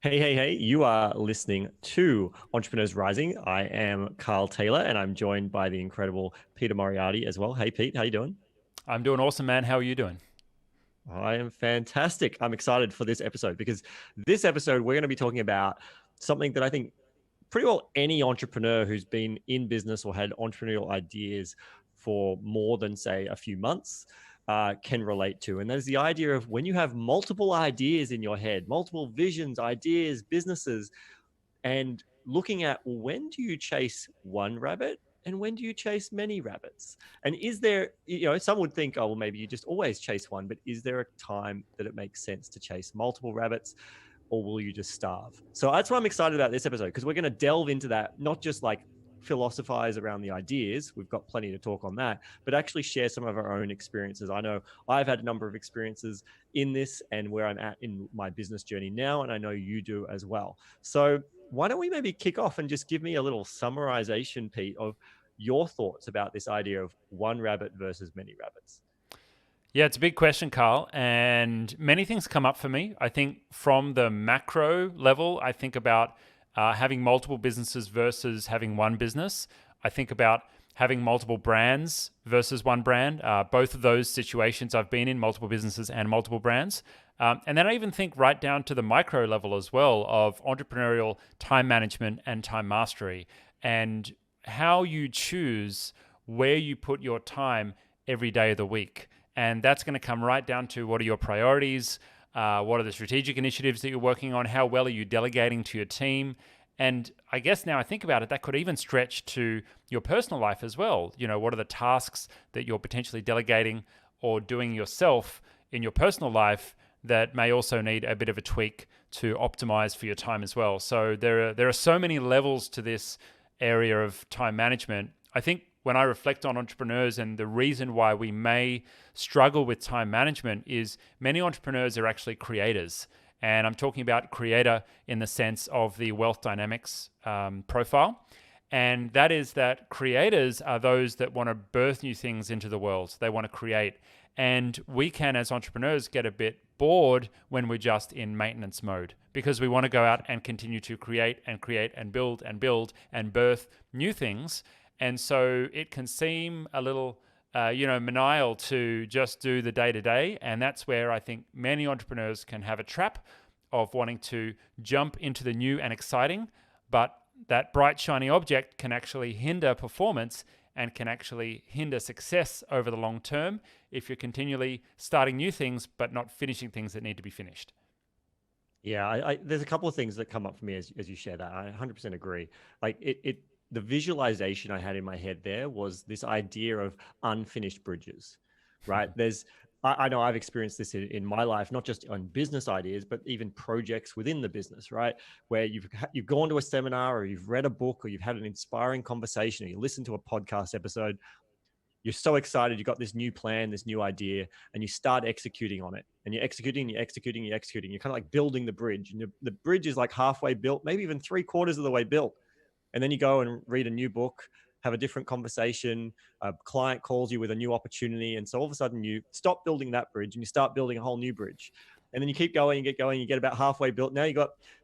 Hey, you are listening to Entrepreneurs Rising. I am Carl Taylor and I'm joined by the incredible Peter Moriarty as well. Hey, Pete, how you doing? I'm doing awesome, man. How are you doing? I am fantastic. I'm excited for this episode because this episode, we're going to be talking about something that I think pretty well any entrepreneur who's been in business or had entrepreneurial ideas for more than, say, a few months can relate to. And that is the idea of when you have multiple ideas in your head, multiple visions, ideas, businesses, and looking at, well, when do you chase one rabbit and when do you chase many rabbits? And is there, some would think, oh, well, maybe you just always chase one, but is there a time that it makes sense to chase multiple rabbits, or will you just starve? So that's why I'm excited about this episode, because we're going to delve into that, not just like philosophize around the ideas. We've got plenty to talk on that, but actually share some of our own experiences. I know I've had a number of experiences in this and where I'm at in my business journey now, and I know you do as well. So why don't we maybe kick off and just give me a little summarization, Pete, of your thoughts about this idea of one rabbit versus many rabbits? Yeah, it's a big question, Carl, and many things come up for me. I think from the macro level, I think about having multiple businesses versus having one business. I think about having multiple brands versus one brand. Both of those situations I've been in, multiple businesses and multiple brands. And then I even think right down to the micro level as well of entrepreneurial time management and time mastery, and how you choose where you put your time every day of the week. And that's going to come right down to what are your priorities, what are the strategic initiatives that you're working on, how well are you delegating to your team. And I guess now I think about it, that could even stretch to your personal life as well. You know, what are the tasks that you're potentially delegating or doing yourself in your personal life that may also need a bit of a tweak to optimize for your time as well. So there are so many levels to this area of time management. I think when I reflect on entrepreneurs and the reason why we may struggle with time management is many entrepreneurs are actually creators. And I'm talking about creator in the sense of the wealth dynamics profile. And that is that creators are those that want to birth new things into the world. They want to create. And we can, as entrepreneurs, get a bit bored when we're just in maintenance mode because we want to go out and continue to create and build and birth new things. And so it can seem a little, maniacal to just do the day to day. And that's where I think many entrepreneurs can have a trap of wanting to jump into the new and exciting, but that bright, shiny object can actually hinder performance and can actually hinder success over the long term if you're continually starting new things but not finishing things that need to be finished. Yeah, there's a couple of things that come up for me as you share that. I 100% agree. Like the visualization I had in my head there was this idea of unfinished bridges, right? I know I've experienced this in my life, not just on business ideas, but even projects within the business, right? Where you've gone to a seminar or you've read a book or you've had an inspiring conversation or you listen to a podcast episode. You're so excited, you got this new plan, this new idea, and you start executing on it. And you're executing. You're kind of like building the bridge. And the bridge is like halfway built, maybe even 3/4 of the way built. And then you go and read a new book, have a different conversation, a client calls you with a new opportunity. And so all of a sudden you stop building that bridge and you start building a whole new bridge. And then you keep going, you get going, you get about halfway built. Now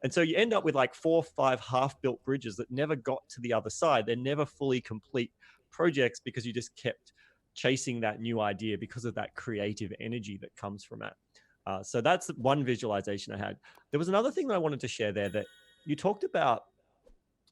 and so you end up with like 4 or 5 half-built bridges that never got to the other side. They're never fully complete projects because you just kept chasing that new idea because of that creative energy that comes from it. So that's one visualization I had. There was another thing that I wanted to share there that you talked about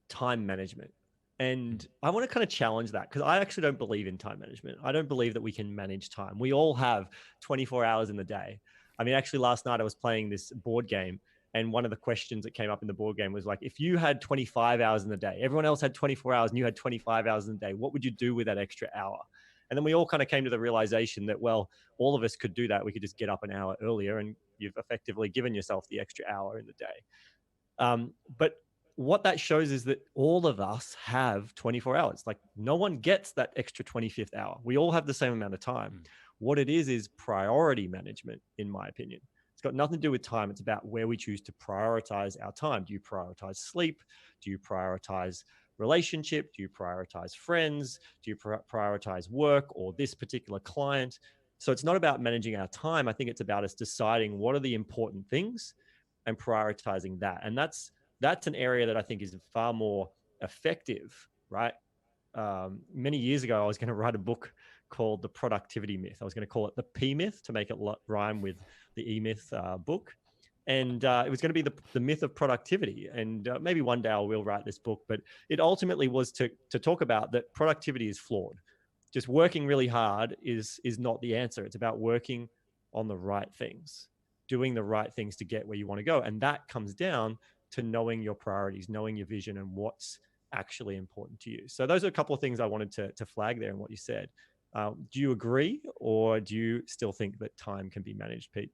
time management. And I want to kind of challenge that because I actually don't believe in time management. I don't believe that we can manage time. We all have 24 hours in the day. I mean, actually, last night I was playing this board game, and one of the questions that came up in the board game was like, if you had 25 hours in the day, everyone else had 24 hours, and you had 25 hours in the day, what would you do with that extra hour? And then we all kind of came to the realization that, well, all of us could do that. We could just get up an hour earlier, and you've effectively given yourself the extra hour in the day. But what that shows is that all of us have 24 hours. Like no one gets that extra 25th hour. We all have the same amount of time. What it is priority management, in my opinion. It's got nothing to do with time. It's about where we choose to prioritize our time. Do you prioritize sleep? Do you prioritize relationship? Do you prioritize friends? Do you prioritize work or this particular client? So it's not about managing our time. I think it's about us deciding what are the important things and prioritizing that. And that's an area that I think is far more effective, right? Many years ago, I was going to write a book called The Productivity Myth. I was going to call it the P Myth to make it rhyme with the E Myth book. And it was going to be the myth of productivity. And maybe one day I will write this book, but it ultimately was to talk about that productivity is flawed. Just working really hard is not the answer. It's about working on the right things, doing the right things to get where you want to go. And that comes down to knowing your priorities, knowing your vision and what's actually important to you. So those are a couple of things I wanted to flag there in what you said. Do you agree, or do you still think that time can be managed, Pete?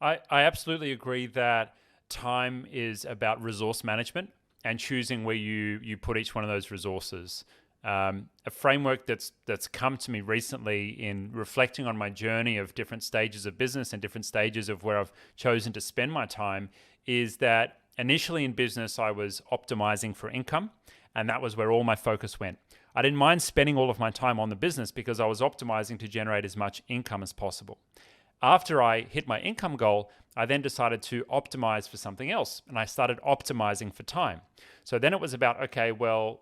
I absolutely agree that time is about resource management and choosing where you put each one of those resources. A framework that's come to me recently in reflecting on my journey of different stages of business and different stages of where I've chosen to spend my time is that initially in business I was optimizing for income, and that was where all my focus went. I didn't mind spending all of my time on the business because I was optimizing to generate as much income as possible. After I hit my income goal, I then decided to optimize for something else, and I started optimizing for time. So then it was about, okay, well,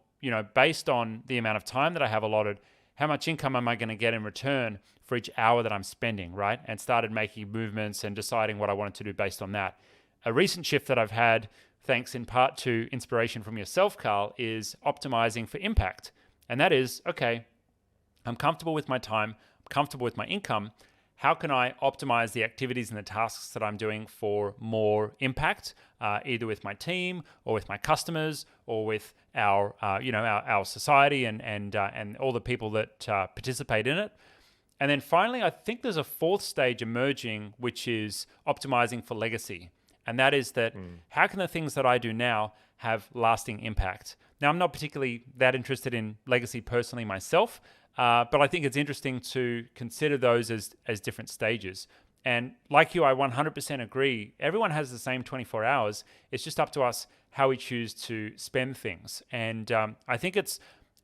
based on the amount of time that I have allotted, how much income am I going to get in return for each hour that I'm spending, right? And started making movements and deciding what I wanted to do based on that. A recent shift that I've had, thanks in part to inspiration from yourself, Carl, is optimizing for impact. And that is, okay, I'm comfortable with my time, I'm comfortable with my income. How can I optimize the activities and the tasks that I'm doing for more impact, either with my team or with my customers or with our society and all the people that participate in it. And then finally, I think there's a fourth stage emerging, which is optimizing for legacy. And that is that how can the things that I do now have lasting impact? Now, I'm not particularly that interested in legacy personally myself, but I think it's interesting to consider those as different stages. And like you, I 100% agree. Everyone has the same 24 hours. It's just up to us how we choose to spend things. And I think it's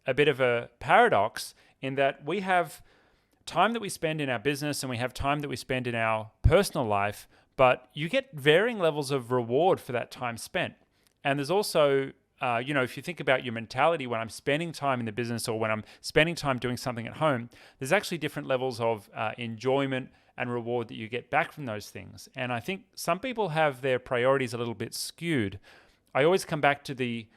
a bit of a paradox in that we have time that we spend in our business and we have time that we spend in our personal life, but you get varying levels of reward for that time spent. And there's also if you think about your mentality when I'm spending time in the business or when I'm spending time doing something at home, there's actually different levels of enjoyment and reward that you get back from those things. And I think some people have their priorities a little bit skewed. I always come back to the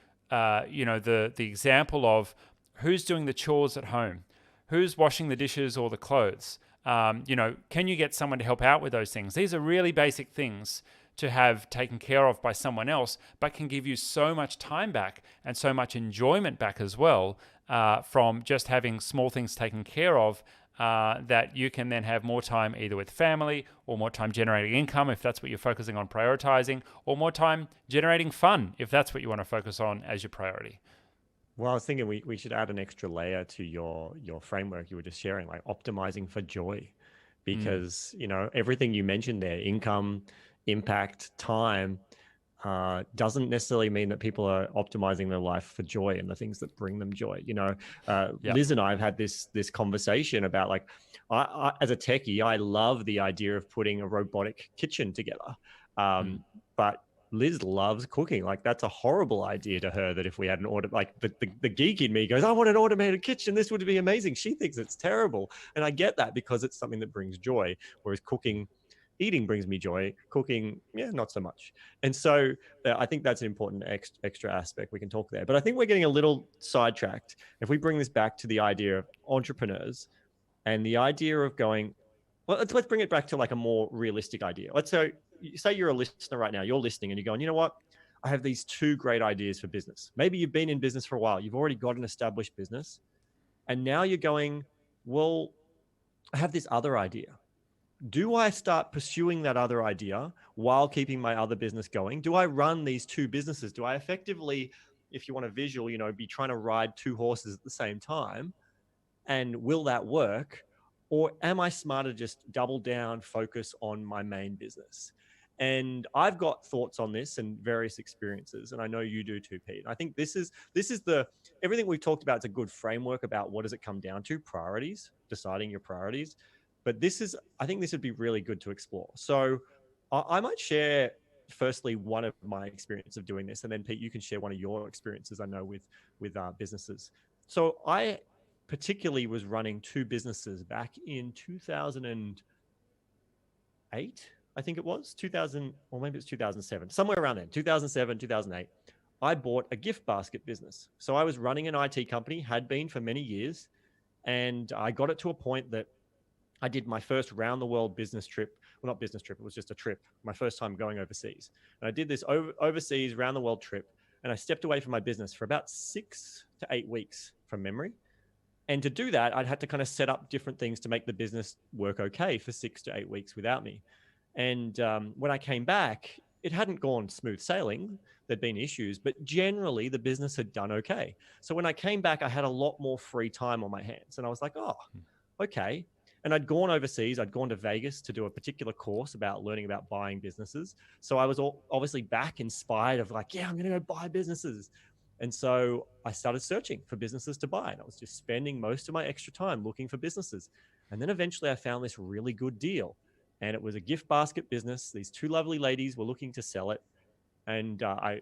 example of who's doing the chores at home, who's washing the dishes or the clothes. Can you get someone to help out with those things? These are really basic things to have taken care of by someone else, but can give you so much time back and so much enjoyment back as well from just having small things taken care of that you can then have more time either with family or more time generating income if that's what you're focusing on prioritizing, or more time generating fun if that's what you want to focus on as your priority. Well, I was thinking we should add an extra layer to your framework you were just sharing, like optimizing for joy, because everything you mentioned there, income, impact, time, doesn't necessarily mean that people are optimizing their life for joy and the things that bring them joy. Liz and I have had this conversation about, like, I as a techie, I love the idea of putting a robotic kitchen together, but Liz loves cooking. Like, that's a horrible idea to her, that if we had an the geek in me goes, I want an automated kitchen. This would be amazing. She thinks it's terrible. And I get that, because it's something that brings joy. Whereas eating brings me joy. Cooking, not so much. And so I think that's an important extra aspect. We can talk there. But I think we're getting a little sidetracked. If we bring this back to the idea of entrepreneurs and the idea of going, well, let's bring it back to like a more realistic idea. Let's say you're a listener right now, you're listening and you're going, you know what? I have these two great ideas for business. Maybe you've been in business for a while. You've already got an established business. And now you're going, well, I have this other idea. Do I start pursuing that other idea while keeping my other business going? Do I run these two businesses? Do I effectively, if you want a visual, be trying to ride two horses at the same time? And will that work? Or am I smarter to just double down, focus on my main business? And I've got thoughts on this and various experiences, and I know you do too, Pete. I think this is everything we've talked about is a good framework about what does it come down to: priorities, deciding your priorities. But I think this would be really good to explore. So I might share firstly one of my experience of doing this, and then Pete, you can share one of your experiences. I know with businesses. So I particularly was running two businesses back in 2008. I think it was 2000, or maybe it's 2007, somewhere around then, 2007, 2008. I bought a gift basket business. So I was running an IT company, had been for many years, and I got it to a point that I did my first round the world business trip. Well, not business trip, it was just a trip, my first time going overseas. And I did this overseas round the world trip. And I stepped away from my business for about 6 to 8 weeks from memory. And to do that, I'd had to kind of set up different things to make the business work okay for 6 to 8 weeks without me. And when I came back, it hadn't gone smooth sailing. There'd been issues, but generally the business had done okay. So when I came back, I had a lot more free time on my hands. And I was like, oh, okay. And I'd gone overseas. I'd gone to Vegas to do a particular course about learning about buying businesses. So I was obviously back inspired of like, yeah, I'm going to go buy businesses. And so I started searching for businesses to buy. And I was just spending most of my extra time looking for businesses. And then eventually I found this really good deal. And it was a gift basket business. These two lovely ladies were looking to sell it. And I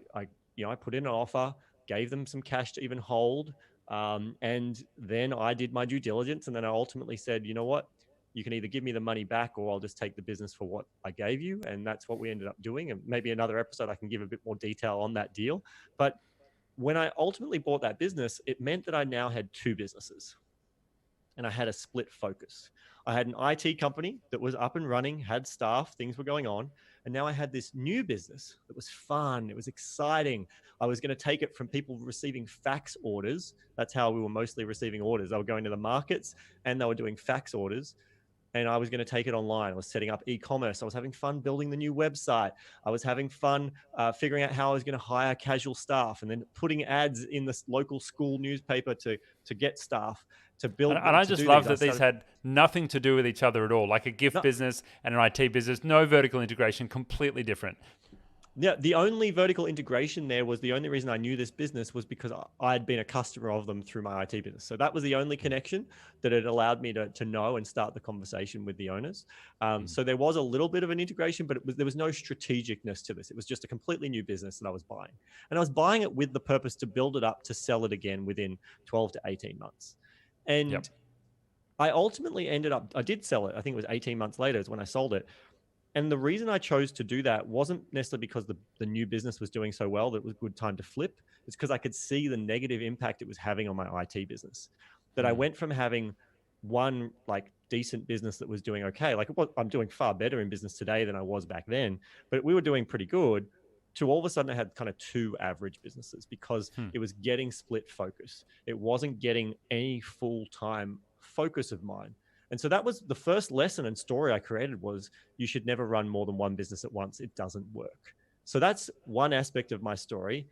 put in an offer, gave them some cash to even hold. And then I did my due diligence. And then I ultimately said, you know what? You can either give me the money back or I'll just take the business for what I gave you. And that's what we ended up doing. And maybe another episode, I can give a bit more detail on that deal. But when I ultimately bought that business, it meant that I now had two businesses and I had a split focus. I had an IT company that was up and running, had staff, things were going on. And now I had this new business that was fun. It was exciting. I was going to take it from people receiving fax orders. That's how we were mostly receiving orders. They were going to the markets and they were doing fax orders, and I was going to take it online. I was setting up e-commerce. I was having fun building the new website. I was having fun figuring out how I was going to hire casual staff, and then putting ads in the local school newspaper to get staff to And, build and I to just do love these. I that these started. had nothing to do with each other at all, like a gift No, business and an IT business, no vertical integration, completely different. yeah, the only vertical integration there was the only reason I knew this business was because I had been a customer of them through my IT business. So that was the only connection that it allowed me to know and start the conversation with the owners. So there was a little bit of an integration, but there was no strategicness to this. It was just a completely new business that I was buying. And I was buying it with the purpose to build it up to sell it again within 12 to 18 months. Yep. And I ultimately I did sell it. I think it was 18 months later is when I sold it. And the reason I chose to do that wasn't necessarily because the new business was doing so well that it was a good time to flip. It's because I could see the negative impact it was having on my IT business. That I went from having one like decent business that was doing okay, like I'm doing far better in business today than I was back then, but we were doing pretty good, to all of a sudden I had kind of two average businesses because it was getting split focus. It wasn't getting any full-time focus of mine. And so that was the first lesson and story I created was you should never run more than one business at once. It doesn't work. So that's one aspect of my story.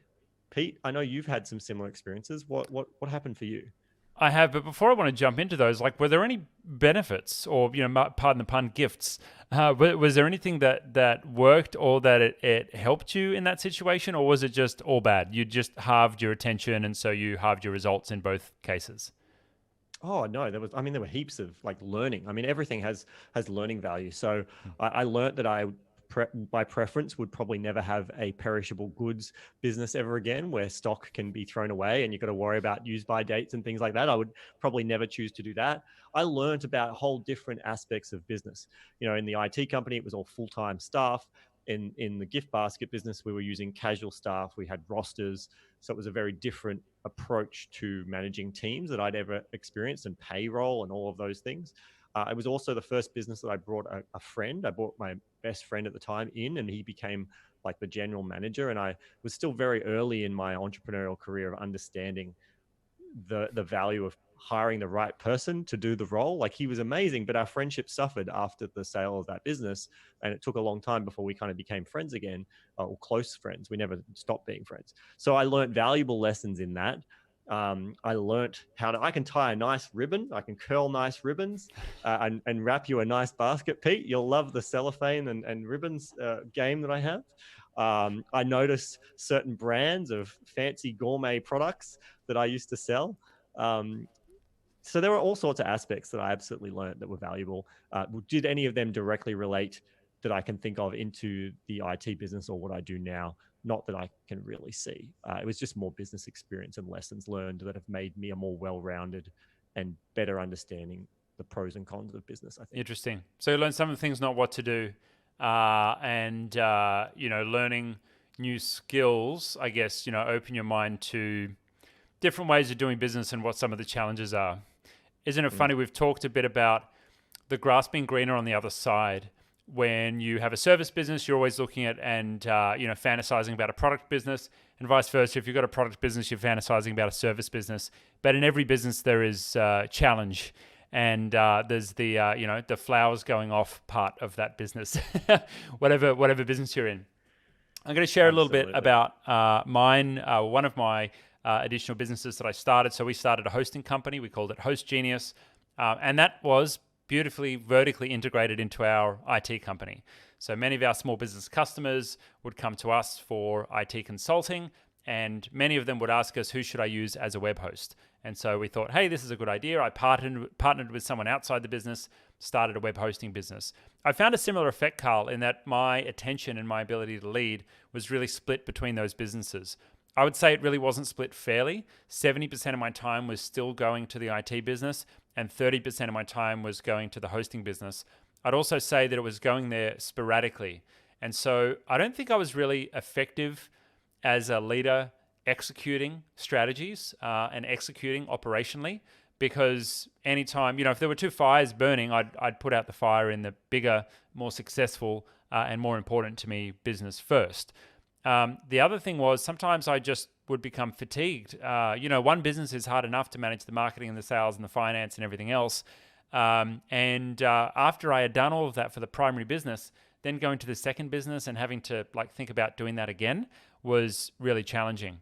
Pete, I know you've had some similar experiences. What happened for you? I have, but before I want to jump into those, like, were there any benefits or, pardon the pun, gifts? Was there anything that worked or that it helped you in that situation, or was it just all bad? You just halved your attention, and so you halved your results in both cases. Oh no, there were heaps of like learning. I mean, everything has learning value. So I learned that by preference would probably never have a perishable goods business ever again where stock can be thrown away and you've got to worry about use by dates and things like that. I would probably never choose to do that. I learned about whole different aspects of business. In the IT company, it was all full-time staff. In the gift basket business, we were using casual staff. We had rosters. So it was a very different approach to managing teams that I'd ever experienced, and payroll and all of those things. It was also the first business that I brought a friend. I brought my best friend at the time in, and he became like the general manager. And I was still very early in my entrepreneurial career of understanding the value of hiring the right person to do the role. Like, he was amazing, but our friendship suffered after the sale of that business. And it took a long time before we kind of became friends again, or close friends. We never stopped being friends. So I learned valuable lessons in that. I learned I can tie a nice ribbon. I can curl nice ribbons and wrap you a nice basket, Pete. You'll love the cellophane and ribbons game that I have. I noticed certain brands of fancy gourmet products that I used to sell. So there were all sorts of aspects that I absolutely learned that were valuable. Did any of them directly relate that I can think of into the IT business or what I do now. Not that I can really see. It was just more business experience and lessons learned that have made me a more well-rounded and better understanding the pros and cons of business, I think. Interesting. So you learn some of the things, not what to do, and learning new skills. I guess open your mind to different ways of doing business and what some of the challenges are. Isn't it funny? We've talked a bit about the grass being greener on the other side. When you have a service business, you're always looking at and fantasizing about a product business, and vice versa. If you've got a product business, you're fantasizing about a service business. But in every business, there is challenge, and there's the flowers going off part of that business, whatever business you're in. I'm going to share a little bit about mine. One of my additional businesses that I started. So we started a hosting company. We called it Host Genius, and that was beautifully vertically integrated into our IT company. So many of our small business customers would come to us for IT consulting, and many of them would ask us, who should I use as a web host? And so we thought, hey, this is a good idea. I partnered with someone outside the business, started a web hosting business. I found a similar effect, Carl, in that my attention and my ability to lead was really split between those businesses. I would say it really wasn't split fairly. 70% of my time was still going to the IT business, and 30% of my time was going to the hosting business. I'd also say that it was going there sporadically. And so I don't think I was really effective as a leader executing strategies and executing operationally, because anytime, if there were two fires burning, I'd put out the fire in the bigger, more successful and more important to me business first. The other thing was sometimes I just would become fatigued. One business is hard enough to manage the marketing and the sales and the finance and everything else. After I had done all of that for the primary business, then going to the second business and having to think about doing that again was really challenging.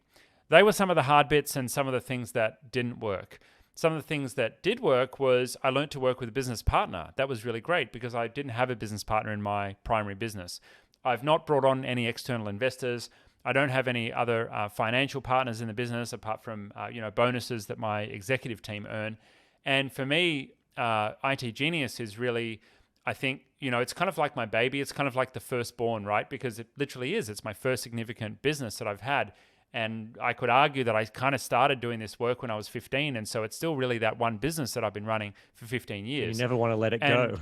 They were some of the hard bits and some of the things that didn't work. Some of the things that did work was I learned to work with a business partner. That was really great because I didn't have a business partner in my primary business. I've not brought on any external investors. I don't have any other financial partners in the business apart from bonuses that my executive team earn. And for me, IT Genius is really, I think, it's kind of like my baby. It's kind of like the firstborn, right? Because it literally is. It's my first significant business that I've had. And I could argue that I kind of started doing this work when I was 15. And so it's still really that one business that I've been running for 15 years. You never want to let it go.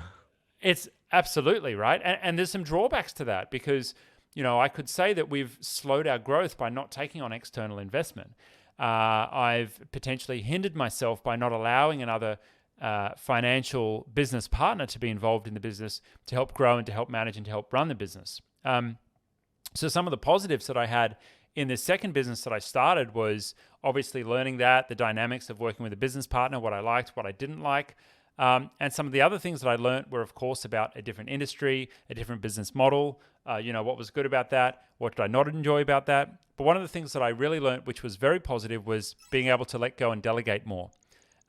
It's absolutely right. And there's some drawbacks to that because, I could say that we've slowed our growth by not taking on external investment. I've potentially hindered myself by not allowing another financial business partner to be involved in the business to help grow and to help manage and to help run the business. So some of the positives that I had in this second business that I started was obviously learning the dynamics of working with a business partner, what I liked, what I didn't like. And some of the other things that I learned were, of course, about a different industry, a different business model, what was good about that, what did I not enjoy about that. But one of the things that I really learned, which was very positive, was being able to let go and delegate more.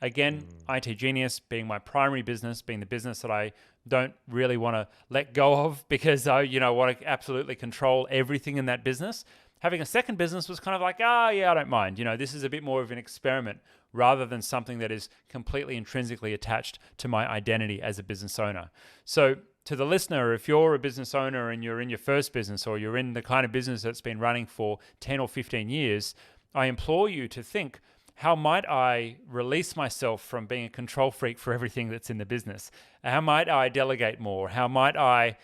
Again, IT Genius being my primary business, being the business that I don't really want to let go of because I want to absolutely control everything in that business. Having a second business was kind of like, I don't mind. This is a bit more of an experiment rather than something that is completely intrinsically attached to my identity as a business owner. So to the listener, if you're a business owner and you're in your first business or you're in the kind of business that's been running for 10 or 15 years, I implore you to think, how might I release myself from being a control freak for everything that's in the business? How might I delegate more? How might I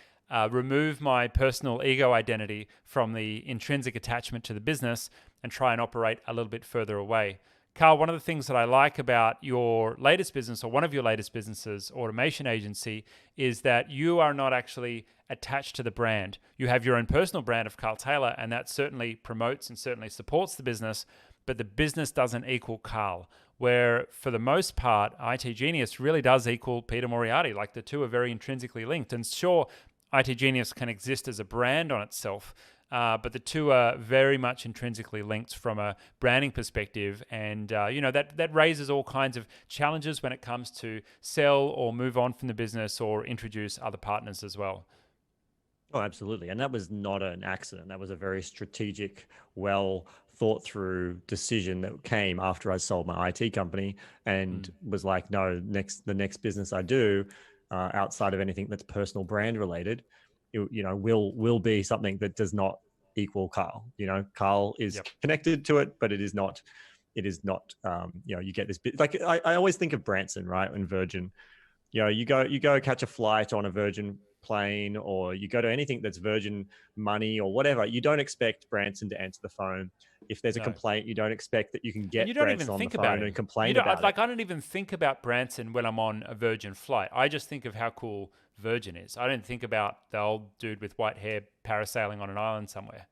remove my personal ego identity from the intrinsic attachment to the business and try and operate a little bit further away? Carl, one of the things that I like about your latest business or one of your latest businesses, Automation Agency, is that you are not actually attached to the brand. You have your own personal brand of Carl Taylor, and that certainly promotes and certainly supports the business, but the business doesn't equal Carl, where for the most part, IT Genius really does equal Peter Moriarty. Like the two are very intrinsically linked. And sure, IT Genius can exist as a brand on itself, but the two are very much intrinsically linked from a branding perspective. And, that raises all kinds of challenges when it comes to sell or move on from the business or introduce other partners as well. Oh, absolutely. And that was not an accident. That was a very strategic, well thought through decision that came after I sold my IT company and was like, no, the next business I do, outside of anything that's personal brand related, will be something that does not equal Carl. Carl is Yep. connected to it, but it is not. You get this bit, like I always think of Branson, right? And Virgin, you go catch a flight on a Virgin plane, or you go to anything that's Virgin Money or whatever. You don't expect Branson to answer the phone. If there's a No. complaint, you don't expect that you can And you get don't even Branson on the think about phone and him. You complain don't about it. like. I don't even think about Branson when I'm on a Virgin flight. I just think of how cool Virgin is. I don't think about the old dude with white hair parasailing on an island somewhere.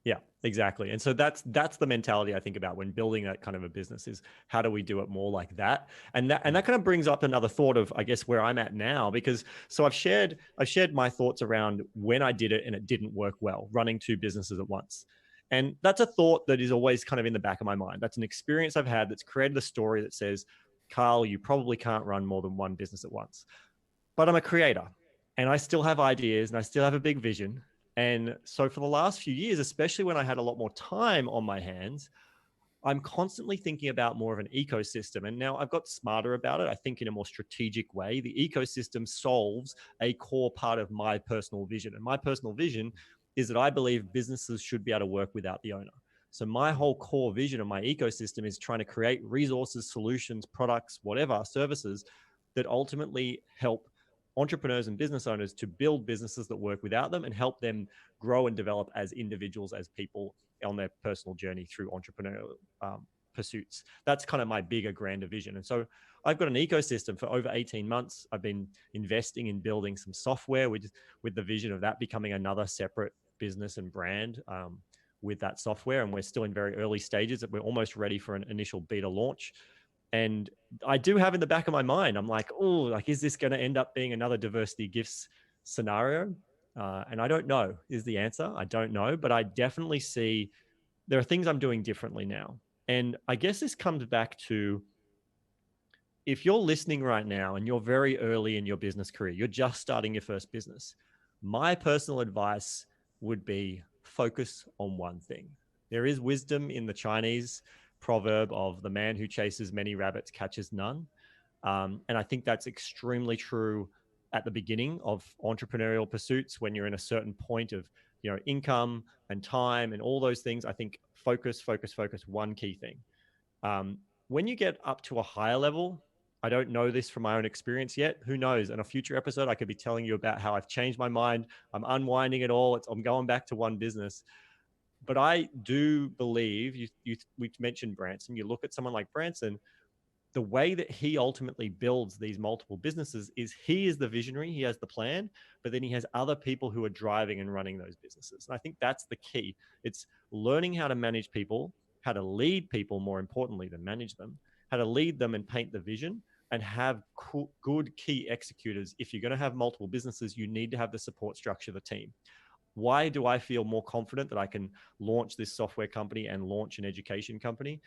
Yeah, exactly. And so that's the mentality I think about when building that kind of a business, is how do we do it more like that? And that kind of brings up another thought of, I guess, where I'm at now, because so I've shared my thoughts around when I did it and it didn't work well, running two businesses at once. And that's a thought that is always kind of in the back of my mind. That's an experience I've had that's created a story that says, Carl, you probably can't run more than one business at once. But I'm a creator and I still have ideas and I still have a big vision. And so for the last few years, especially when I had a lot more time on my hands, I'm constantly thinking about more of an ecosystem. And now I've got smarter about it. I think in a more strategic way. The ecosystem solves a core part of my personal vision. And my personal vision is that I believe businesses should be able to work without the owner. So my whole core vision of my ecosystem is trying to create resources, solutions, products, whatever, services that ultimately help entrepreneurs and business owners to build businesses that work without them and help them grow and develop as individuals, as people on their personal journey through entrepreneurial pursuits. That's kind of my bigger, grander vision. And so I've got an ecosystem. For over 18 months. I've been investing in building some software with the vision of that becoming another separate business and brand with that software. And we're still in very early stages. We're almost ready for an initial beta launch. And I do have in the back of my mind, I'm like, oh, like, is this going to end up being another diversity gifts scenario? And I don't know is the answer. I don't know, but I definitely see there are things I'm doing differently now. And I guess this comes back to, if you're listening right now and you're very early in your business career, you're just starting your first business, my personal advice would be focus on one thing. There is wisdom in the Chinese proverb of the man who chases many rabbits catches none. And I think that's extremely true at the beginning of entrepreneurial pursuits, when you're in a certain point of income and time and all those things. I think focus, one key thing. When you get up to a higher level, I don't know this from my own experience yet. Who knows? In a future episode, I could be telling you about how I've changed my mind. I'm unwinding it all. I'm going back to one business. But I do believe we mentioned Branson. You look at someone like Branson, the way that he ultimately builds these multiple businesses is he is the visionary, he has the plan, but then he has other people who are driving and running those businesses. And I think that's the key. It's learning how to manage people, how to lead people, more importantly than manage them, how to lead them and paint the vision, and have good key executors. If you're going to have multiple businesses, you need to have the support structure of the team. Why do I feel more confident that I can launch this software company and launch an education company?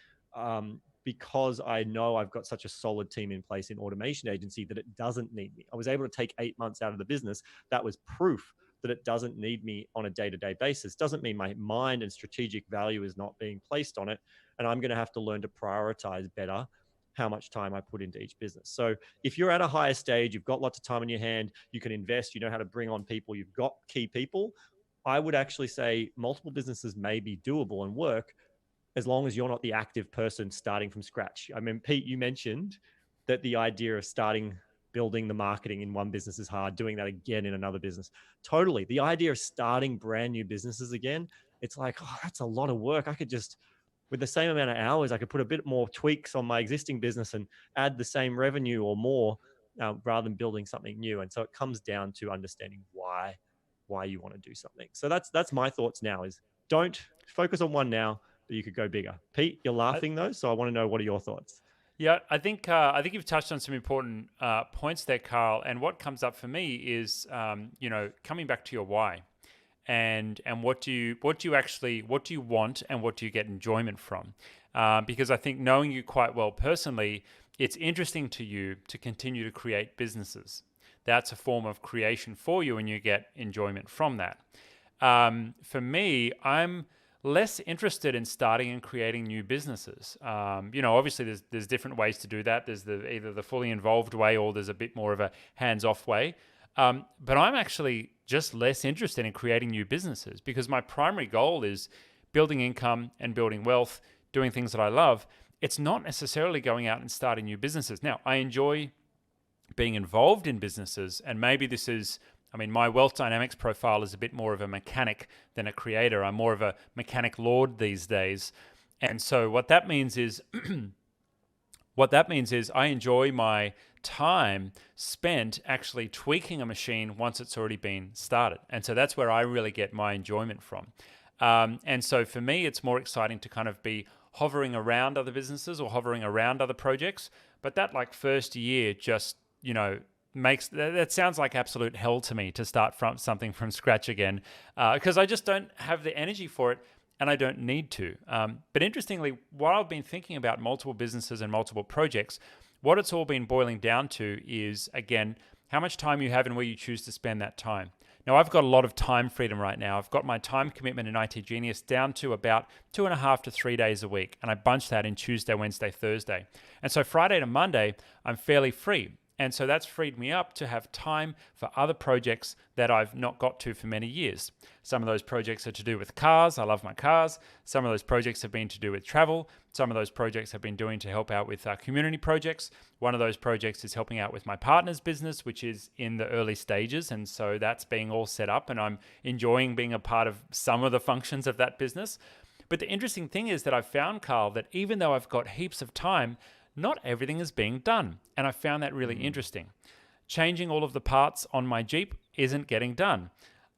Because I know I've got such a solid team in place in automation agency that it doesn't need me. I was able to take 8 months out of the business. That was proof that it doesn't need me on a day-to-day basis. Doesn't mean my mind and strategic value is not being placed on it. And I'm going to have to learn to prioritize better how much time I put into each business. So if you're at a higher stage, you've got lots of time in your hand, you can invest, you know how to bring on people, you've got key people, I would actually say multiple businesses may be doable and work, as long as you're not the active person starting from scratch. I mean, Pete, you mentioned that the idea of building the marketing in one business is hard, doing that again in another business. Totally. The idea of starting brand new businesses again, it's like, oh, that's a lot of work. I could just, with the same amount of hours, I could put a bit more tweaks on my existing business and add the same revenue or more, rather than building something new. And so it comes down to understanding why you want to do something. So that's my thoughts now, is don't focus on one now, but you could go bigger. Pete, you're laughing though, so I want to know, what are your thoughts? Yeah, I think you've touched on some important points there, Carl. And what comes up for me is coming back to your why, and what do you want, and what do you get enjoyment from? Because I think, knowing you quite well personally, it's interesting to you to continue to create businesses. That's a form of creation for you, and you get enjoyment from that. For me, I'm less interested in starting and creating new businesses. Obviously there's different ways to do that. There's either the fully involved way, or there's a bit more of a hands-off way. But I'm actually just less interested in creating new businesses because my primary goal is building income and building wealth, doing things that I love. It's not necessarily going out and starting new businesses. Now, I enjoy being involved in businesses, and maybe this is, I mean, my wealth dynamics profile is a bit more of a mechanic than a creator. I'm more of a mechanic lord these days. And so what that means is I enjoy my time spent actually tweaking a machine once it's already been started. And so that's where I really get my enjoyment from. And so for me, it's more exciting to kind of be hovering around other businesses or hovering around other projects. But that like first year just, makes that sounds like absolute hell to me to start from something from scratch again, because I just don't have the energy for it. And I don't need to. But interestingly, while I've been thinking about multiple businesses and multiple projects, what it's all been boiling down to is, again, how much time you have and where you choose to spend that time. Now, I've got a lot of time freedom right now. I've got my time commitment in IT Genius down to about 2.5 to 3 days a week. And I bunch that in Tuesday, Wednesday, Thursday. And so Friday to Monday, I'm fairly free. And so that's freed me up to have time for other projects that I've not got to for many years. Some of those projects are to do with cars. I love my cars. Some of those projects have been to do with travel. Some of those projects have been doing to help out with community projects. One of those projects is helping out with my partner's business, which is in the early stages. And so that's being all set up, and I'm enjoying being a part of some of the functions of that business. But the interesting thing is that I've found, Carl, that even though I've got heaps of time, not everything is being done. And I found that really interesting. Changing all of the parts on my Jeep isn't getting done.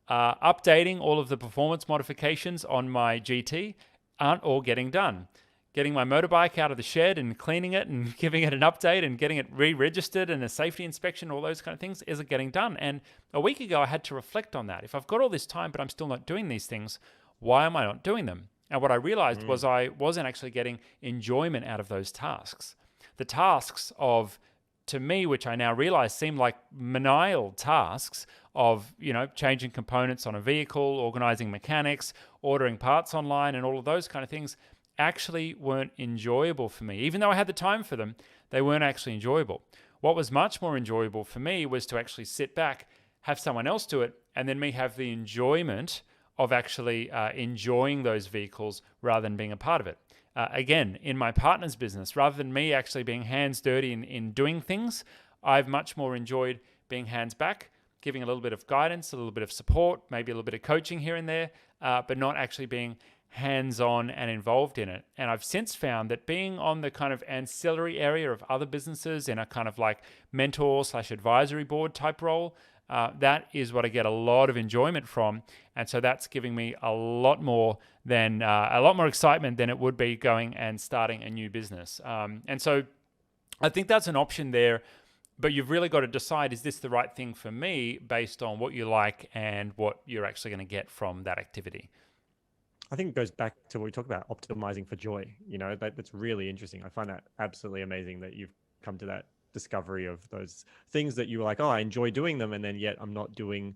Updating all of the performance modifications on my GT aren't all getting done. Getting my motorbike out of the shed and cleaning it and giving it an update and getting it re-registered and a safety inspection, all those kind of things isn't getting done. And a week ago, I had to reflect on that. If I've got all this time, but I'm still not doing these things, why am I not doing them? And what I realized was I wasn't actually getting enjoyment out of those tasks. The tasks of, to me, which I now realize seem like menial tasks of, changing components on a vehicle, organizing mechanics, ordering parts online, and all of those kind of things actually weren't enjoyable for me. Even though I had the time for them, they weren't actually enjoyable. What was much more enjoyable for me was to actually sit back, have someone else do it, and then me have the enjoyment of actually enjoying those vehicles rather than being a part of it. Again, in my partner's business, rather than me actually being hands dirty in doing things, I've much more enjoyed being hands back, giving a little bit of guidance, a little bit of support, maybe a little bit of coaching here and there, but not actually being hands-on and involved in it. And I've since found that being on the kind of ancillary area of other businesses in a kind of like mentor/advisory board type role, that is what I get a lot of enjoyment from. And so that's giving me a lot more excitement than it would be going and starting a new business. And so I think that's an option there, but you've really got to decide, is this the right thing for me based on what you like and what you're actually going to get from that activity? I think it goes back to what we talked about, optimizing for joy. That's really interesting. I find that absolutely amazing that you've come to that discovery of those things that you were like, oh, I enjoy doing them, and then yet I'm not doing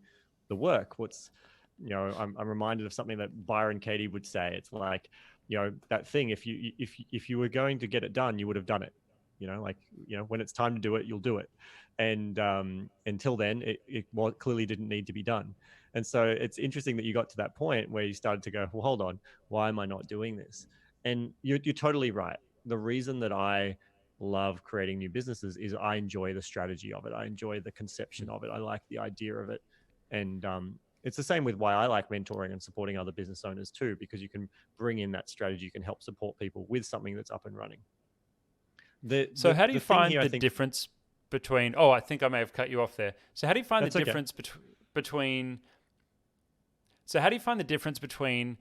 the work. I'm reminded of something that Byron Katie would say. It's like, that thing, if you were going to get it done, you would have done it. When it's time to do it, you'll do it. And until then, it clearly didn't need to be done. And so it's interesting that you got to that point where you started to go, well, hold on, why am I not doing this? And you're totally right. The reason that I love creating new businesses is I enjoy the strategy of it. I enjoy the conception of it. I like the idea of it. And it's the same with why I like mentoring and supporting other business owners too, because you can bring in that strategy. You can help support people with something that's up and running. So how do you find the difference between, I think I may have cut you off there. So how do you find the difference between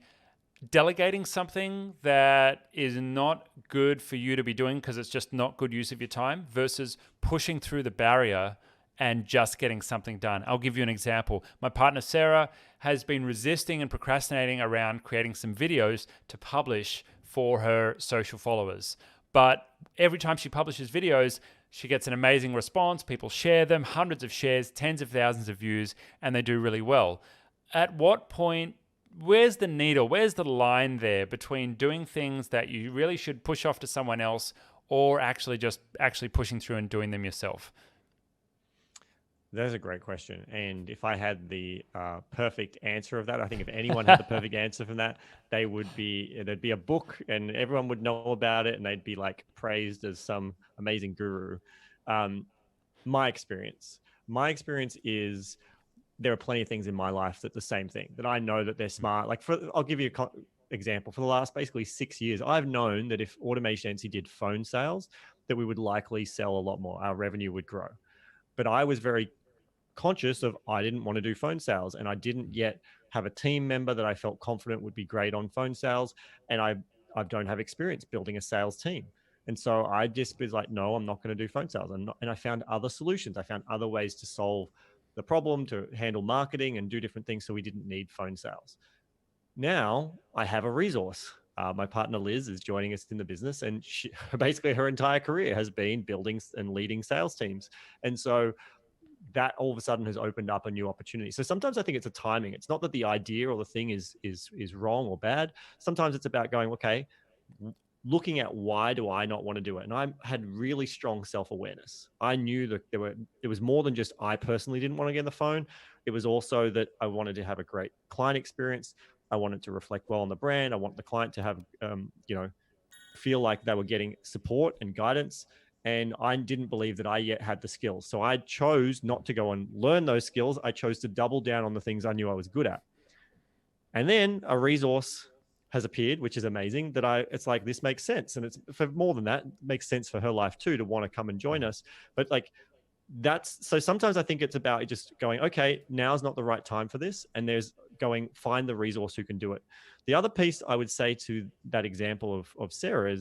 delegating something that is not good for you to be doing because it's just not good use of your time versus pushing through the barrier and just getting something done? I'll give you an example. My partner, Sarah, has been resisting and procrastinating around creating some videos to publish for her social followers. But every time she publishes videos, she gets an amazing response. People share them, hundreds of shares, tens of thousands of views, and they do really well. At what point, where's the needle? Where's the line there between doing things that you really should push off to someone else or actually pushing through and doing them yourself? That's a great question. And if I had the perfect answer of that, I think if anyone had the perfect answer from that, there'd be a book and everyone would know about it and they'd be like praised as some amazing guru. Um, my experience, my experience is there are plenty of things in my life that the same thing that I know that they're smart. Like I'll give you a example. For the last basically 6 years, I've known that if Automation Agency did phone sales, that we would likely sell a lot more. Our revenue would grow. But I was very conscious of I didn't want to do phone sales and I didn't yet have a team member that I felt confident would be great on phone sales. And I don't have experience building a sales team. And so I just was like, no, I'm not going to do phone sales. And I found other solutions. I found other ways to solve the problem, to handle marketing and do different things. So we didn't need phone sales. Now I have a resource. My partner Liz is joining us in the business, and basically her entire career has been building and leading sales teams. And so that all of a sudden has opened up a new opportunity. So sometimes I think it's a timing. It's not that the idea or the thing is wrong or bad. Sometimes it's about going, okay, looking at why do I not want to do it? And I had really strong self-awareness. I knew that it was more than just I personally didn't want to get on the phone. It was also that I wanted to have a great client experience. I wanted to reflect well on the brand. I want the client to have feel like they were getting support and guidance. And I didn't believe that I yet had the skills. So I chose not to go and learn those skills. I chose to double down on the things I knew I was good at. And then a resource has appeared, which is amazing. It's like, this makes sense. And it's for more than that, it makes sense for her life too, to want to come and join us. But like, so sometimes I think it's about just going, okay, now's not the right time for this. And there's going, find the resource who can do it. The other piece I would say to that example of Sarah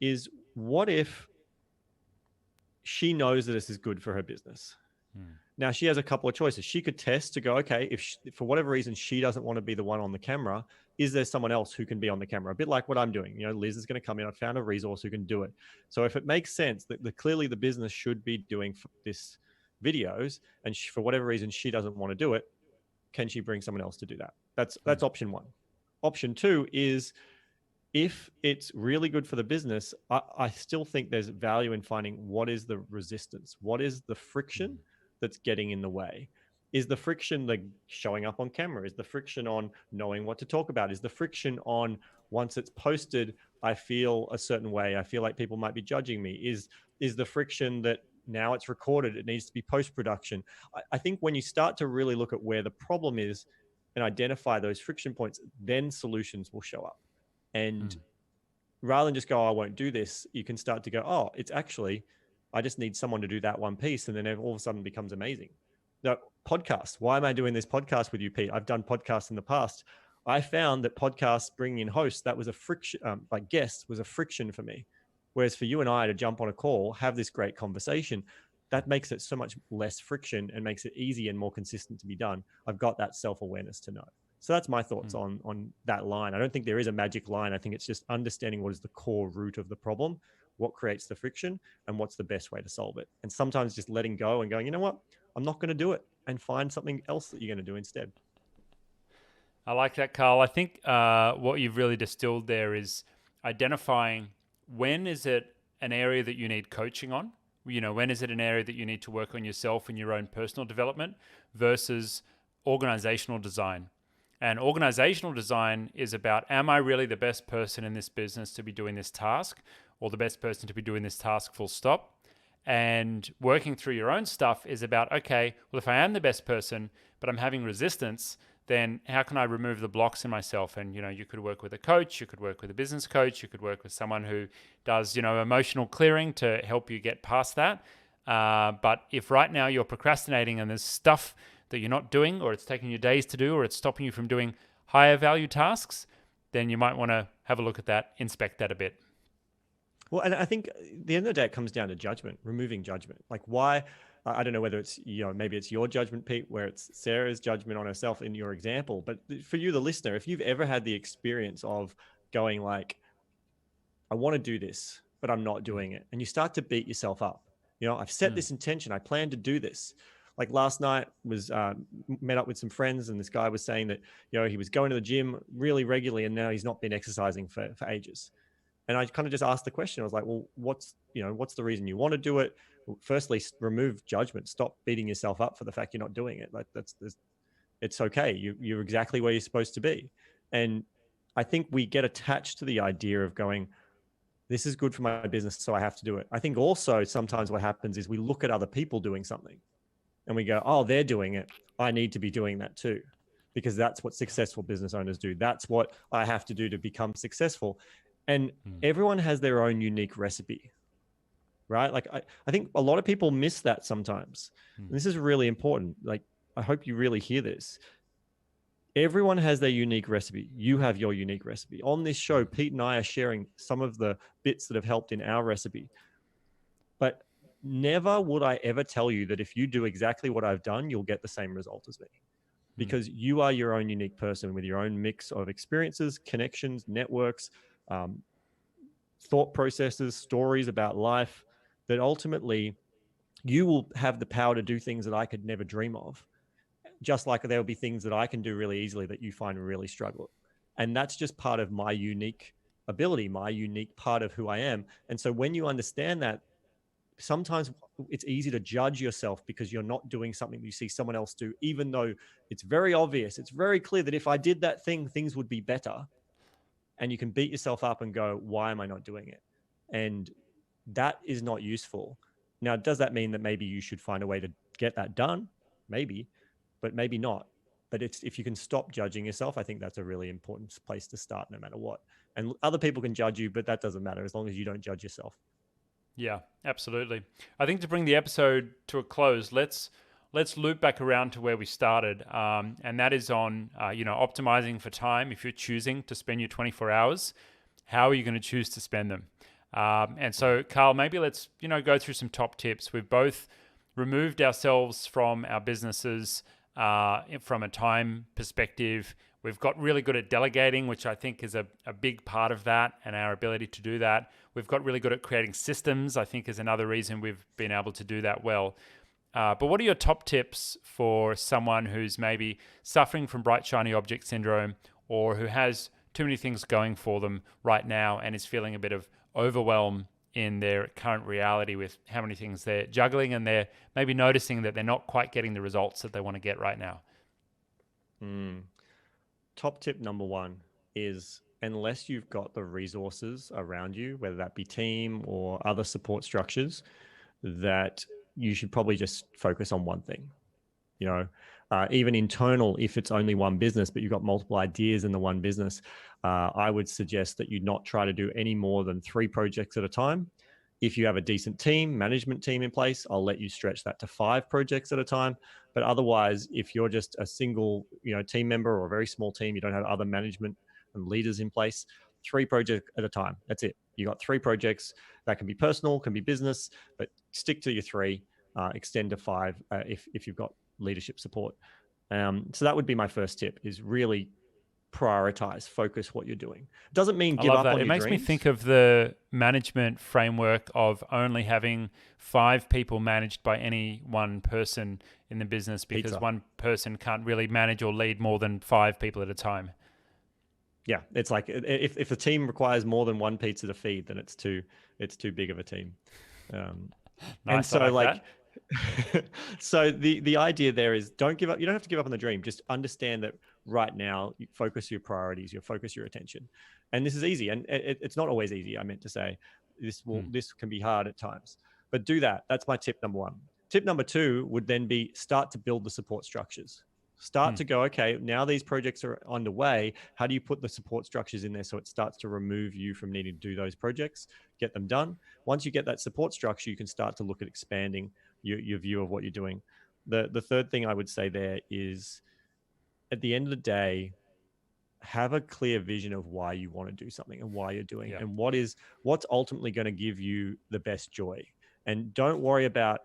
is what if she knows that this is good for her business? Now she has a couple of choices. She could test to go, okay, if for whatever reason she doesn't want to be the one on the camera, is there someone else who can be on the camera? A bit like what I'm doing. Liz is going to come in. I found a resource who can do it. So if it makes sense that clearly the business should be doing this videos, and for whatever reason she doesn't want to do it, can she bring someone else to do that? That's option one. Option two is, if it's really good for the business, I still think there's value in finding what is the resistance, what is the friction that's getting in the way. Is the friction like showing up on camera? Is the friction on knowing what to talk about? Is the friction on, once it's posted, I feel a certain way, I feel like people might be judging me? Is the friction that now it's recorded, it needs to be post-production? I think when you start to really look at where the problem is and identify those friction points, then solutions will show up. And rather than just go, oh, I won't do this, you can start to go, oh, it's actually, I just need someone to do that one piece. And then all of a sudden it becomes amazing. Now, podcast. Why am I doing this podcast with you, Pete? I've done podcasts in the past. I found that podcasts, bringing in hosts, that was a friction, like guests, was a friction for me. Whereas for you and I to jump on a call, have this great conversation, that makes it so much less friction and makes it easy and more consistent to be done. I've got that self-awareness to know. So that's my thoughts on that line. I don't think there is a magic line. I think it's just understanding what is the core root of the problem, what creates the friction, and what's the best way to solve it. And sometimes just letting go and going, you know what, I'm not going to do it, and find something else that you're going to do instead. I like that, Carl. I think what you've really distilled there is identifying when is it an area that you need coaching on? When is it an area that you need to work on yourself and your own personal development versus organizational design? And organizational design is about, am I really the best person in this business to be doing this task, or the best person to be doing this task, full stop? And working through your own stuff is about, okay, well, if I am the best person, but I'm having resistance, then how can I remove the blocks in myself? And, you could work with a coach, you could work with a business coach, you could work with someone who does, emotional clearing to help you get past that. But if right now you're procrastinating and there's stuff that you're not doing, or it's taking you days to do, or it's stopping you from doing higher value tasks, then you might want to have a look at that, inspect that a bit. Well, and I think at the end of the day, it comes down to judgment, removing judgment. Like, why? I don't know whether it's, maybe it's your judgment, Pete, where it's Sarah's judgment on herself in your example. But for you, the listener, if you've ever had the experience of going like, I want to do this, but I'm not doing it, and you start to beat yourself up. I've set this intention. I plan to do this. Like last night was met up with some friends, and this guy was saying that, he was going to the gym really regularly, and now he's not been exercising for ages. And I kind of just asked the question. I was like, well, what's the reason you want to do it? firstly, remove judgment. Stop beating yourself up for the fact you're not doing it. Like it's okay. You're exactly where you're supposed to be. And I think we get attached to the idea of going, this is good for my business, so I have to do it. I think also sometimes what happens is we look at other people doing something and we go, oh, they're doing it. I need to be doing that too, because that's what successful business owners do. That's what I have to do to become successful. And everyone has their own unique recipe, right? Like I think a lot of people miss that sometimes. And this is really important. Like, I hope you really hear this. Everyone has their unique recipe. You have your unique recipe. On this show, Pete and I are sharing some of the bits that have helped in our recipe. But never would I ever tell you that if you do exactly what I've done, you'll get the same result as me. Because you are your own unique person with your own mix of experiences, connections, networks, thought processes, stories about life, that ultimately you will have the power to do things that I could never dream of. Just like there will be things that I can do really easily that you find really struggle. And that's just part of my unique ability, my unique part of who I am. And so when you understand that, sometimes it's easy to judge yourself because you're not doing something you see someone else do, even though it's very obvious, it's very clear that if I did that thing, things would be better. And you can beat yourself up and go, why am I not doing it? And that is not useful. Now, does that mean that maybe you should find a way to get that done? Maybe, but maybe not. But if you can stop judging yourself, I think that's a really important place to start no matter what. And other people can judge you, but that doesn't matter as long as you don't judge yourself. Yeah, absolutely. I think to bring the episode to a close, let's loop back around to where we started, and that is on optimizing for time. If you're choosing to spend your 24 hours, how are you going to choose to spend them? And so, Carl, maybe let's go through some top tips. We've both removed ourselves from our businesses from a time perspective. We've got really good at delegating, which I think is a big part of that and our ability to do that. We've got really good at creating systems, I think is another reason we've been able to do that well. But what are your top tips for someone who's maybe suffering from bright, shiny object syndrome, or who has too many things going for them right now and is feeling a bit of overwhelm in their current reality with how many things they're juggling, and they're maybe noticing that they're not quite getting the results that they want to get right now? Top tip number one is, unless you've got the resources around you, whether that be team or other support structures, that you should probably just focus on one thing. Even internal, if it's only one business, but you've got multiple ideas in the one business, I would suggest that you not try to do any more than 3 projects at a time. If you have a decent management team in place, I'll let you stretch that to 5 projects at a time. But otherwise, if you're just a single, team member or a very small team, you don't have other management and leaders in place, 3 projects at a time. That's it. You got 3 projects. That can be personal, can be business, but stick to your 3. Extend to 5 if you've got leadership support. So that would be my first tip: is really prioritize, focus what you're doing. Doesn't mean give up on your dreams. It makes me think of the management framework of only having 5 people managed by any one person in the business, because one person can't really manage or lead more than 5 people at a time. Yeah, it's like if a team requires more than 1 pizza to feed, then it's too big of a team. Nice, and so like so the idea there is, don't give up. You don't have to give up on the dream. Just understand that right now, you focus your priorities, you focus your attention. And this is easy. And it's not always easy. I meant to say this can be hard at times, but do that. That's my tip number 1. Tip number 2 would then be, start to build the support structures. Start to go, okay, now these projects are underway. How do you put the support structures in there so it starts to remove you from needing to do those projects, get them done? Once you get that support structure, you can start to look at expanding your view of what you're doing. The third thing I would say there is, at the end of the day, have a clear vision of why you want to do something and why you're doing it, and what's ultimately going to give you the best joy. And don't worry about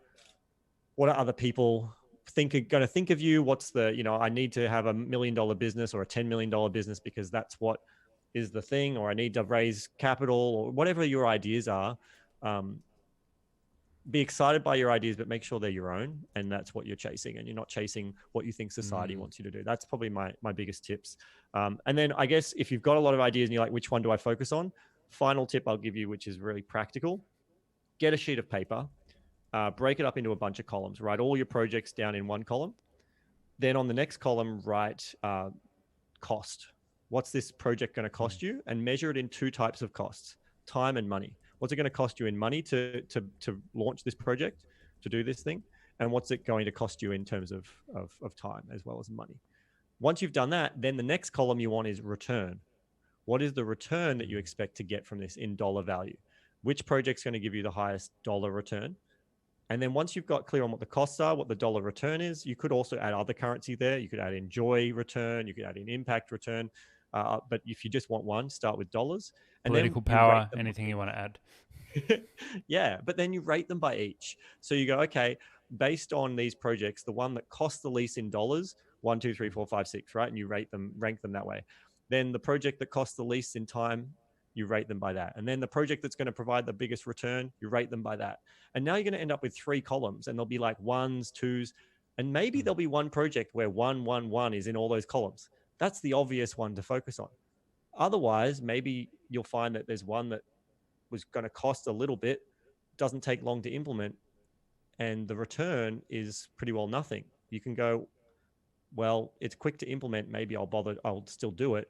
what are other people going to think of you. What's the, I need to have $1 million business or a $10 million business because that's what is the thing, or I need to raise capital, or whatever your ideas are. Be excited by your ideas, but make sure they're your own, and that's what you're chasing, and you're not chasing what you think society wants you to do. That's probably my biggest tips. And then I guess if you've got a lot of ideas and you're like, which one do I focus on? Final tip I'll give you, which is really practical: get a sheet of paper break it up into a bunch of columns. Write all your projects down in one column. Then on the next column, write cost. What's this project going to cost you? And measure it in two types of costs: time and money. What's it going to cost you in money to launch this project, to do this thing? And what's it going to cost you in terms of time as well as money? Once you've done that, then the next column you want is return. What is the return that you expect to get from this in dollar value? Which project's going to give you the highest dollar return? And then once you've got clear on what the costs are, what the dollar return is, you could also add other currency there. You could add in joy return, you could add in impact return. But if you just want one, start with dollars. And then Political you rate power, them. anything you want to add. Yeah, but then you rate them by each. So you go, okay, based on these projects, the one that costs the least in dollars, 1, 2, 3, 4, 5, 6, right? And you rate them, rank them that way. Then the project that costs the least in time, you rate them by that. And then the project that's going to provide the biggest return, you rate them by that. And now you're going to end up with 3 columns, and there'll be like ones, twos, and maybe there'll be one project where 1, 1, 1 is in all those columns. That's the obvious one to focus on. Otherwise, maybe you'll find that there's one that was going to cost a little bit, doesn't take long to implement, and the return is pretty well nothing. You can go, well, it's quick to implement, maybe I'll still do it.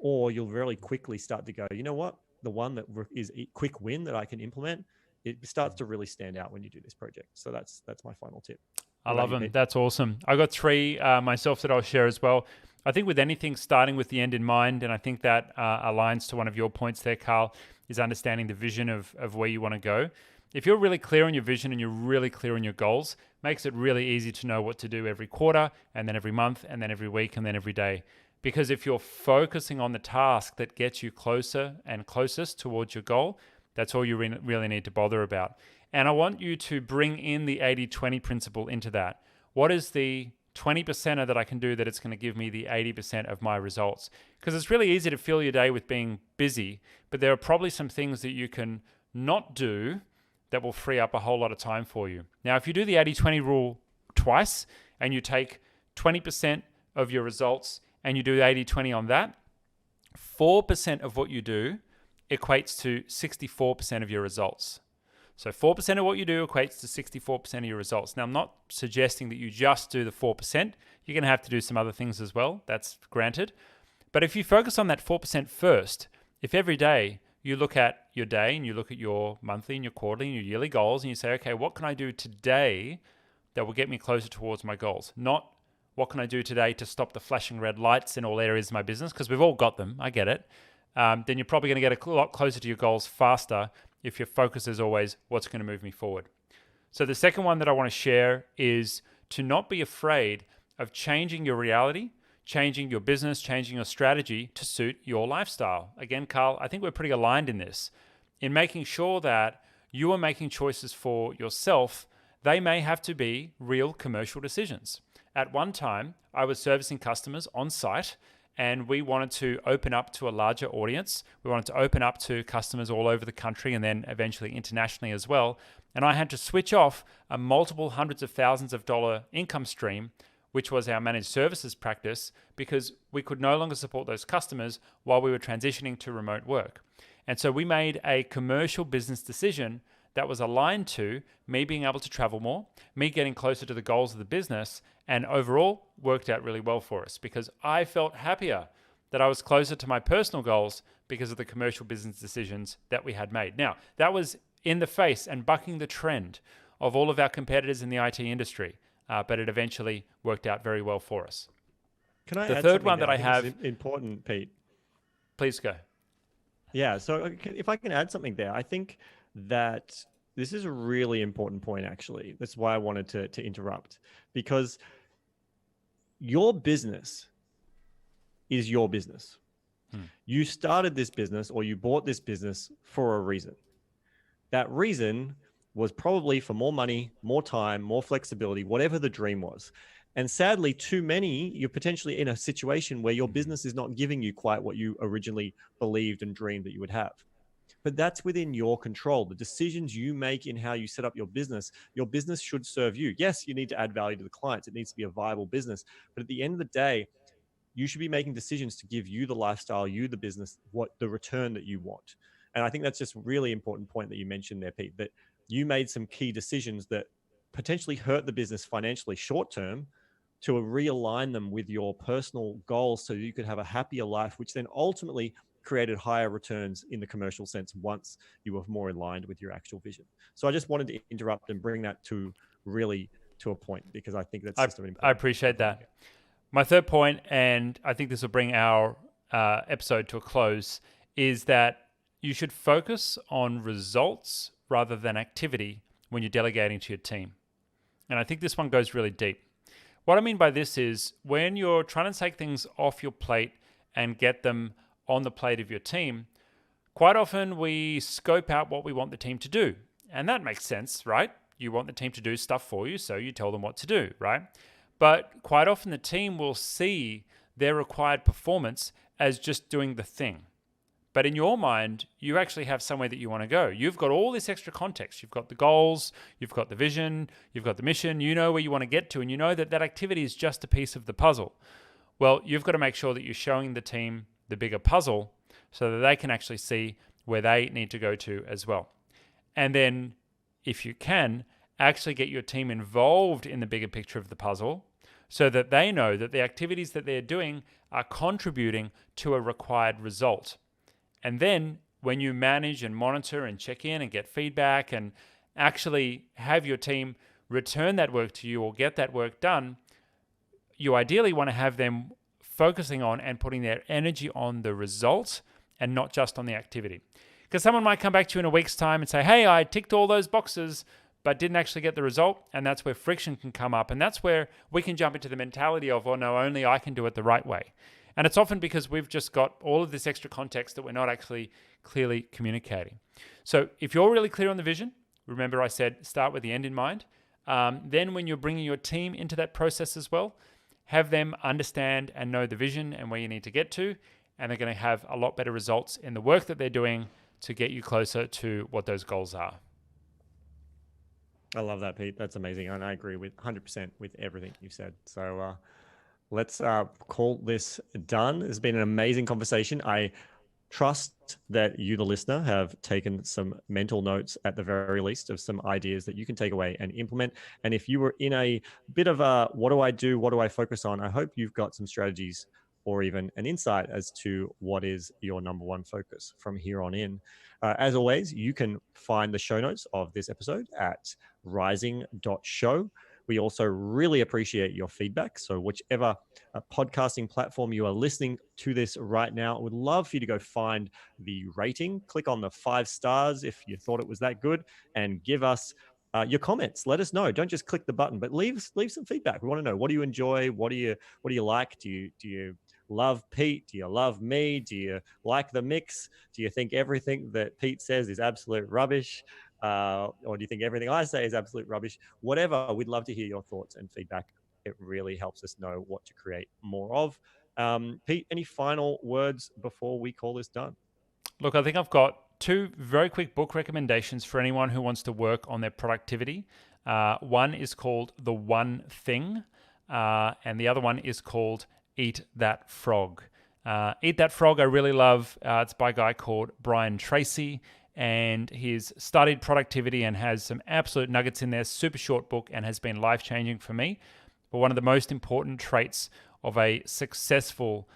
Or you'll really quickly start to go, you know what? The one that is a quick win that I can implement, it starts to really stand out when you do this project. So that's my final tip. I What about love you, them. Pete? That's awesome. I got 3 myself that I'll share as well. I think with anything starting with the end in mind, and I think that aligns to one of your points there, Carl, is understanding the vision of where you want to go. If you're really clear on your vision and you're really clear on your goals, makes it really easy to know what to do every quarter, and then every month, and then every week, and then every day. Because if you're focusing on the task that gets you closer and closest towards your goal, that's all you really need to bother about. And I want you to bring in the 80-20 principle into that. What is the 20% that I can do that it's going to give me the 80% of my results? Because it's really easy to fill your day with being busy, but there are probably some things that you can not do that will free up a whole lot of time for you. Now, if you do the 80-20 rule twice and you take 20% of your results and you do 80-20 on that, 4% of what you do equates to 64% of your results. So 4% of what you do equates to 64% of your results. Now, I'm not suggesting that you just do the 4%. You're going to have to do some other things as well. That's granted. But if you focus on that 4% first, if every day you look at your day and you look at your monthly and your quarterly and your yearly goals and you say, okay, what can I do today that will get me closer towards my goals? Not what can I do today to stop the flashing red lights in all areas of my business, because we've all got them. I get it. Then you're probably going to get a lot closer to your goals faster if your focus is always what's going to move me forward. So the second one that I want to share is to not be afraid of changing your reality, changing your business, changing your strategy to suit your lifestyle. Again, Carl, I think we're pretty aligned in this, in making sure that you are making choices for yourself. They may have to be real commercial decisions. At one time, I was servicing customers on site, and we wanted to open up to a larger audience. We wanted to open up to customers all over the country and then eventually internationally as well. And I had to switch off a multiple hundreds of thousands of dollar income stream, which was our managed services practice, because we could no longer support those customers while we were transitioning to remote work. And so we made a commercial business decision that was aligned to me being able to travel more, me getting closer to the goals of the business, and overall worked out really well for us because I felt happier that I was closer to my personal goals because of the commercial business decisions that we had made. Now, that was in the face and bucking the trend of all of our competitors in the IT industry, but it eventually worked out very well for us. Can I The add third something one there? that I think have, it's important, Pete. please go. Yeah. So if I can add something there, I think that this is a really important point, actually. That's why I wanted to interrupt, because your business is your business. You started this business or you bought this business for a reason. That reason was probably for more money, more time, more flexibility, whatever the dream was. And sadly, too many, you're potentially in a situation where your business is not giving you quite what you originally believed and dreamed that you would have. But that's within your control. The decisions you make in how you set up your business should serve you. Yes, you need to add value to the clients. It needs to be a viable business. But at the end of the day, you should be making decisions to give you the lifestyle, you the business, what the return that you want. And I think that's just a really important point that you mentioned there, Pete, that you made some key decisions that potentially hurt the business financially short term, to realign them with your personal goals so you could have a happier life, which then ultimately created higher returns in the commercial sense once you were more aligned with your actual vision. So I just wanted to interrupt and bring that to really to a point, because I think that's just an I important appreciate that. My third point, and I think this will bring our episode to a close, is that you should focus on results rather than activity when you're delegating to your team. And I think this one goes really deep. What I mean by this is when you're trying to take things off your plate and get them on the plate of your team, quite often we scope out what we want the team to do. And that makes sense, right? You want the team to do stuff for you, so you tell them what to do, right? But quite often the team will see their required performance as just doing the thing. But in your mind, you actually have somewhere that you want to go. You've got all this extra context. You've got the goals, you've got the vision, you've got the mission, you know where you want to get to, and you know that that activity is just a piece of the puzzle. Well, you've got to make sure that you're showing the team the bigger puzzle so that they can actually see where they need to go to as well. And then, if you can, actually get your team involved in the bigger picture of the puzzle so that they know that the activities that they're doing are contributing to a required result. And then when you manage and monitor and check in and get feedback and actually have your team return that work to you or get that work done, you ideally want to have them focusing on and putting their energy on the result and not just on the activity. Because someone might come back to you in a week's time and say, hey, I ticked all those boxes, but didn't actually get the result. And that's where friction can come up. And that's where we can jump into the mentality of, oh, no, only I can do it the right way. And it's often because we've just got all of this extra context that we're not actually clearly communicating. So if you're really clear on the vision, remember I said start with the end in mind. Then when you're bringing your team into that process as well, have them understand and know the vision and where you need to get to. And they're going to have a lot better results in the work that they're doing to get you closer to what those goals are. I love that, Pete. That's amazing. And I agree with 100% with everything you said. So let's call this done. It's been an amazing conversation. I trust that you, the listener, have taken some mental notes at the very least of some ideas that you can take away and implement. And if you were in a bit of a, what do I do? What do I focus on? I hope you've got some strategies or even an insight as to what is your number one focus from here on in. As always, you can find the show notes of this episode at rising.show. We also really appreciate your feedback. So whichever podcasting platform you are listening to this right now, I would love for you to go find the rating. Click on the 5 stars if you thought it was that good, and give us your comments. Let us know. Don't just click the button, but leave some feedback. We want to know, what do you enjoy? What do you like? Do you love Pete? Do you love me? Do you like the mix? Do you think everything that Pete says is absolute rubbish? Or do you think everything I say is absolute rubbish? Whatever, we'd love to hear your thoughts and feedback. It really helps us know what to create more of. Pete, any final words before we call this done? Look, I think I've got 2 very quick book recommendations for anyone who wants to work on their productivity. One is called The One Thing, and the other one is called Eat That Frog. Eat That Frog I really love. It's by a guy called Brian Tracy, and he's studied productivity and has some absolute nuggets in there. Super short book and has been life-changing for me. But one of the most important traits of a successful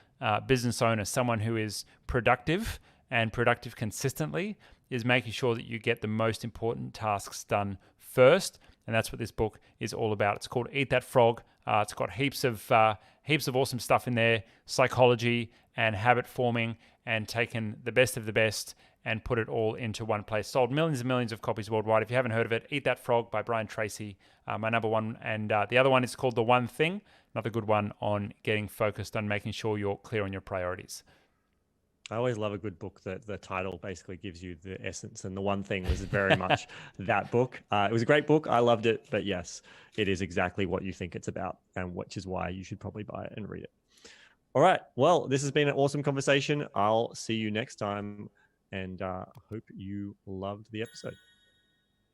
business owner, someone who is productive and productive consistently, is making sure that you get the most important tasks done first. And that's what this book is all about. It's called Eat That Frog. It's got heaps of awesome stuff in there, psychology and habit forming, and taken the best of the best and put it all into one place. Sold millions and millions of copies worldwide. If you haven't heard of it, Eat That Frog by Brian Tracy, my number one. And the other one is called The One Thing, another good one on getting focused on making sure you're clear on your priorities. I always love a good book that the title basically gives you the essence. And The One Thing was very much that book. It was a great book. I loved it. But yes, it is exactly what you think it's about, and which is why you should probably buy it and read it. All right. Well, this has been an awesome conversation. I'll see you next time, and hope you loved the episode.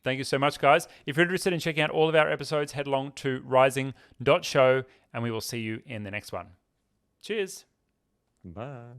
Thank you so much, guys. If you're interested in checking out all of our episodes, head along to rising.show, and we will see you in the next one. Cheers. Bye.